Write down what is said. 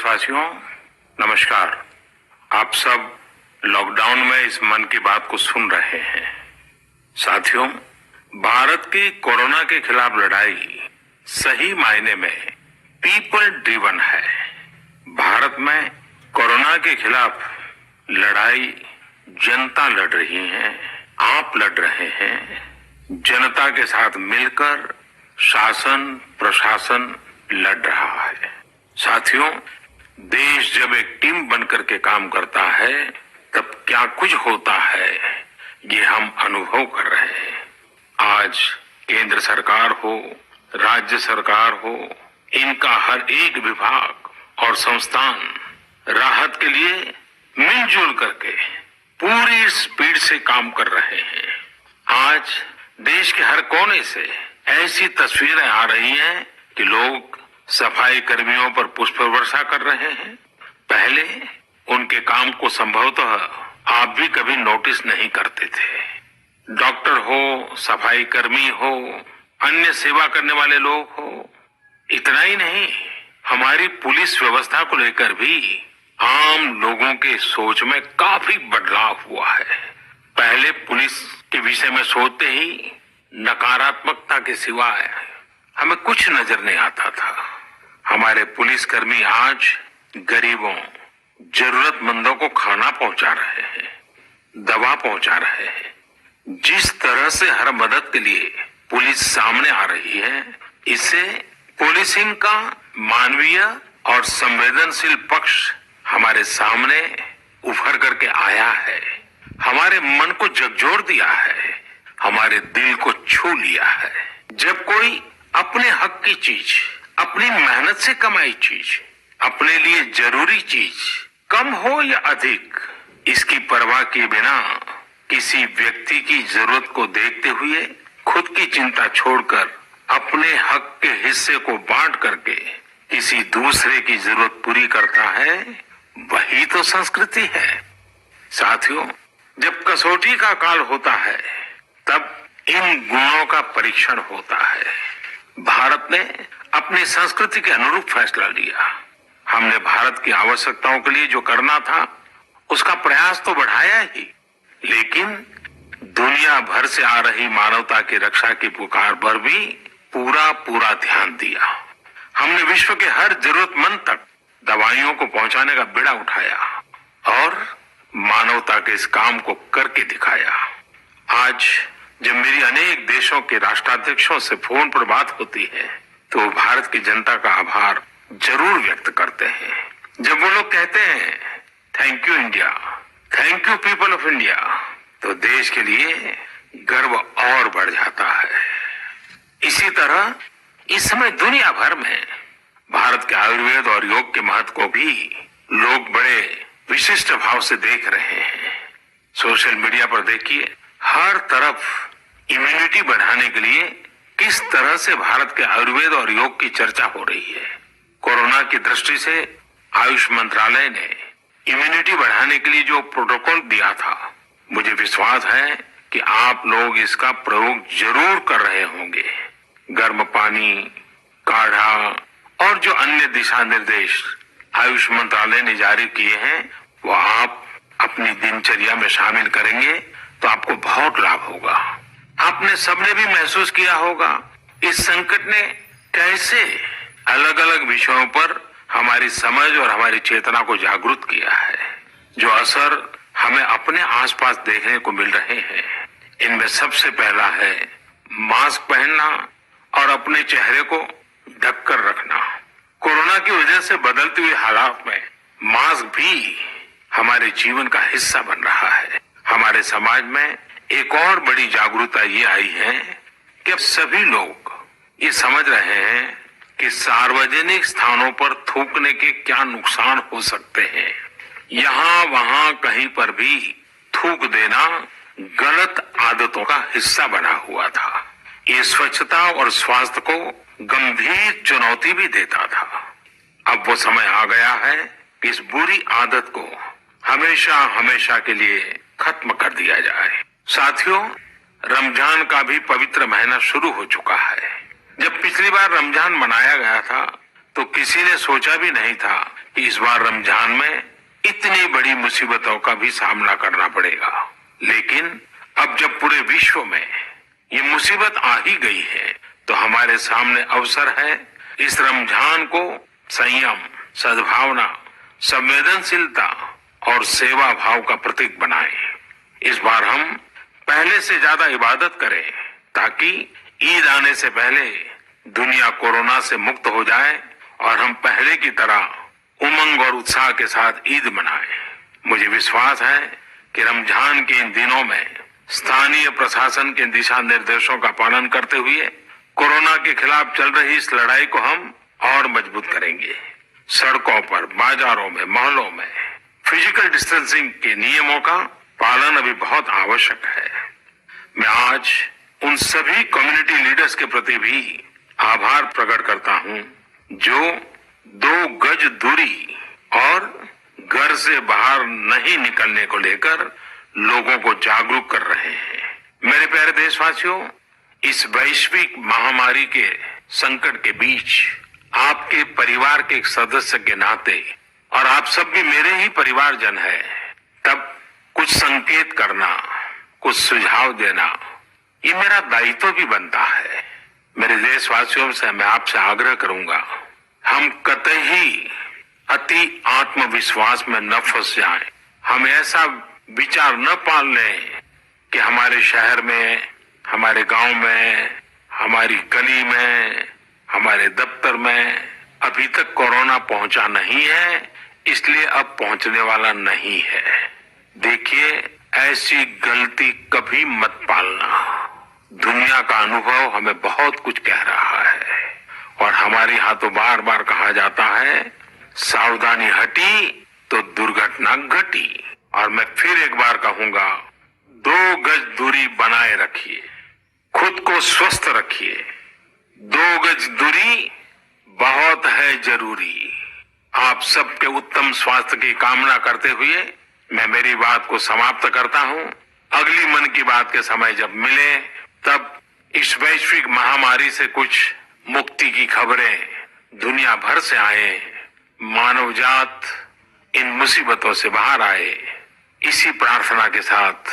देशवासियों, नमस्कार। आप सब लॉकडाउन में इस मन की बात को सुन रहे हैं। साथियों, भारत की कोरोना के खिलाफ लड़ाई सही मायने में पीपल ड्रिवन है। भारत में कोरोना के खिलाफ लड़ाई जनता लड़ रही है, आप लड़ रहे हैं। जनता के साथ मिलकर शासन प्रशासन लड़ रहा है। साथियों, देश जब एक टीम बनकर के काम करता है तब क्या कुछ होता है ये हम अनुभव कर रहे हैं। आज केंद्र सरकार हो, राज्य सरकार हो, इनका हर एक विभाग और संस्थान राहत के लिए मिलजुल करके पूरी स्पीड से काम कर रहे हैं। आज देश के हर कोने से ऐसी तस्वीरें आ रही हैं कि लोग सफाई कर्मियों पर पुष्प वर्षा कर रहे हैं। पहले उनके काम को संभवतः आप भी कभी नोटिस नहीं करते थे। डॉक्टर हो, सफाई कर्मी हो, अन्य सेवा करने वाले लोग हो, इतना ही नहीं, हमारी पुलिस व्यवस्था को लेकर भी आम लोगों के सोच में काफी बदलाव हुआ है। पहले पुलिस के विषय में सोचते ही नकारात्मकता के सिवाय हमें कुछ नजर नहीं आता था। हमारे पुलिसकर्मी आज गरीबों, जरूरतमंदों को खाना पहुंचा रहे हैं, दवा पहुंचा रहे हैं। जिस तरह से हर मदद के लिए पुलिस सामने आ रही है, इससे पुलिसिंग का मानवीय और संवेदनशील पक्ष हमारे सामने उभर करके आया है। हमारे मन को झकझोर दिया है, हमारे दिल को छू लिया है। जब कोई अपने हक की चीज, अपनी मेहनत से कमाई चीज, अपने लिए जरूरी चीज कम हो या अधिक, इसकी परवाह किए बिना किसी व्यक्ति की जरूरत को देखते हुए खुद की चिंता छोड़कर अपने हक के हिस्से को बांट करके किसी दूसरे की जरूरत पूरी करता है, वही तो संस्कृति है। साथियों, जब कसौटी का काल होता है तब इन गुणों का परीक्षण होता है। भारत ने अपनी संस्कृति के अनुरूप फैसला लिया। हमने भारत की आवश्यकताओं के लिए जो करना था उसका प्रयास तो बढ़ाया ही, लेकिन दुनिया भर से आ रही मानवता की रक्षा की पुकार पर भी पूरा ध्यान दिया। हमने विश्व के हर जरूरतमंद तक दवाइयों को पहुंचाने का बीड़ा उठाया और मानवता के इस काम को करके दिखाया। आज जब मेरी अनेक देशों के राष्ट्राध्यक्षों से फोन पर बात होती है तो भारत की जनता का आभार जरूर व्यक्त करते हैं। जब वो लोग कहते हैं thank you India, thank you people of India, तो देश के लिए गर्व और बढ़ जाता है। इसी तरह इस समय दुनिया भर में भारत के आयुर्वेद और योग के महत्व को भी लोग बड़े विशिष्ट भाव से देख रहे हैं। सोशल मीडिया पर देखिए, हर तरफ इम्यूनिटी बढ़ाने के लिए किस तरह से भारत के आयुर्वेद और योग की चर्चा हो रही है। कोरोना की दृष्टि से आयुष मंत्रालय ने इम्यूनिटी बढ़ाने के लिए जो प्रोटोकॉल दिया था, मुझे विश्वास है कि आप लोग इसका प्रयोग जरूर कर रहे होंगे। गर्म पानी, काढ़ा और जो अन्य दिशा निर्देश आयुष मंत्रालय ने जारी किए हैं, वो आप अपनी दिनचर्या में शामिल करेंगे तो आपको बहुत लाभ होगा। आपने सबने भी महसूस किया होगा इस संकट ने कैसे अलग अलग विषयों पर हमारी समझ और हमारी चेतना को जागरूक किया है। जो असर हमें अपने आसपास देखने को मिल रहे हैं, इनमें सबसे पहला है मास्क पहनना और अपने चेहरे को ढककर रखना। कोरोना की वजह से बदलते हुए हालात में मास्क भी हमारे जीवन का हिस्सा बन रहा है। हमारे समाज में एक और बड़ी जागरूकता ये आई है कि अब सभी लोग ये समझ रहे हैं कि सार्वजनिक स्थानों पर थूकने के क्या नुकसान हो सकते हैं। यहाँ वहाँ कहीं पर भी थूक देना गलत आदतों का हिस्सा बना हुआ था। ये स्वच्छता और स्वास्थ्य को गंभीर चुनौती भी देता था। अब वो समय आ गया है कि इस बुरी आदत को हमेशा हमेशा के लिए खत्म कर दिया जाए। साथियों, रमजान का भी पवित्र महीना शुरू हो चुका है। जब पिछली बार रमजान मनाया गया था तो किसी ने सोचा भी नहीं था कि इस बार रमजान में इतनी बड़ी मुसीबतों का भी सामना करना पड़ेगा। लेकिन अब जब पूरे विश्व में ये मुसीबत आ ही गई है तो हमारे सामने अवसर है इस रमजान को संयम, सद्भावना, संवेदनशीलता और सेवा भाव का प्रतीक बनाएं। इस बार हम पहले से ज्यादा इबादत करें ताकि ईद आने से पहले दुनिया कोरोना से मुक्त हो जाए और हम पहले की तरह उमंग और उत्साह के साथ ईद मनाएं। मुझे विश्वास है कि रमजान के इन दिनों में स्थानीय प्रशासन के दिशा निर्देशों का पालन करते हुए कोरोना के खिलाफ चल रही इस लड़ाई को हम और मजबूत करेंगे। सड़कों पर, बाजारों में, मोहल्लों में फिजिकल डिस्टेंसिंग के नियमों का पालन अभी बहुत आवश्यक है। मैं आज उन सभी कम्युनिटी लीडर्स के प्रति भी आभार प्रकट करता हूं जो 2 गज दूरी और घर से बाहर नहीं निकलने को लेकर लोगों को जागरूक कर रहे हैं। मेरे प्यारे देशवासियों, इस वैश्विक महामारी के संकट के बीच आपके परिवार के एक सदस्य के नाते, और आप सब भी मेरे ही परिवारजन हैं, तब कुछ संकेत करना, कुछ सुझाव देना, ये मेरा दायित्व भी बनता है। मेरे देशवासियों से मैं आपसे आग्रह करूंगा, हम कतई अति आत्मविश्वास में न फंस जाएं। हम ऐसा विचार न पाल लें कि हमारे शहर में, हमारे गांव में, हमारी गली में, हमारे दफ्तर में अभी तक कोरोना पहुंचा नहीं है, इसलिए अब पहुंचने वाला नहीं है। देखिए, ऐसी गलती कभी मत पालना। दुनिया का अनुभव हमें बहुत कुछ कह रहा है और हमारे यहाँ तो बार बार कहा जाता है, सावधानी हटी तो दुर्घटना घटी। और मैं फिर एक बार कहूंगा, 2 गज दूरी बनाए रखिए, खुद को स्वस्थ रखिए। 2 गज दूरी बहुत है जरूरी। आप सबके उत्तम स्वास्थ्य की कामना करते हुए मैं मेरी बात को समाप्त करता हूं। अगली मन की बात के समय जब मिले तब इस वैश्विक महामारी से कुछ मुक्ति की खबरें दुनिया भर से आए, मानव जात इन मुसीबतों से बाहर आए, इसी प्रार्थना के साथ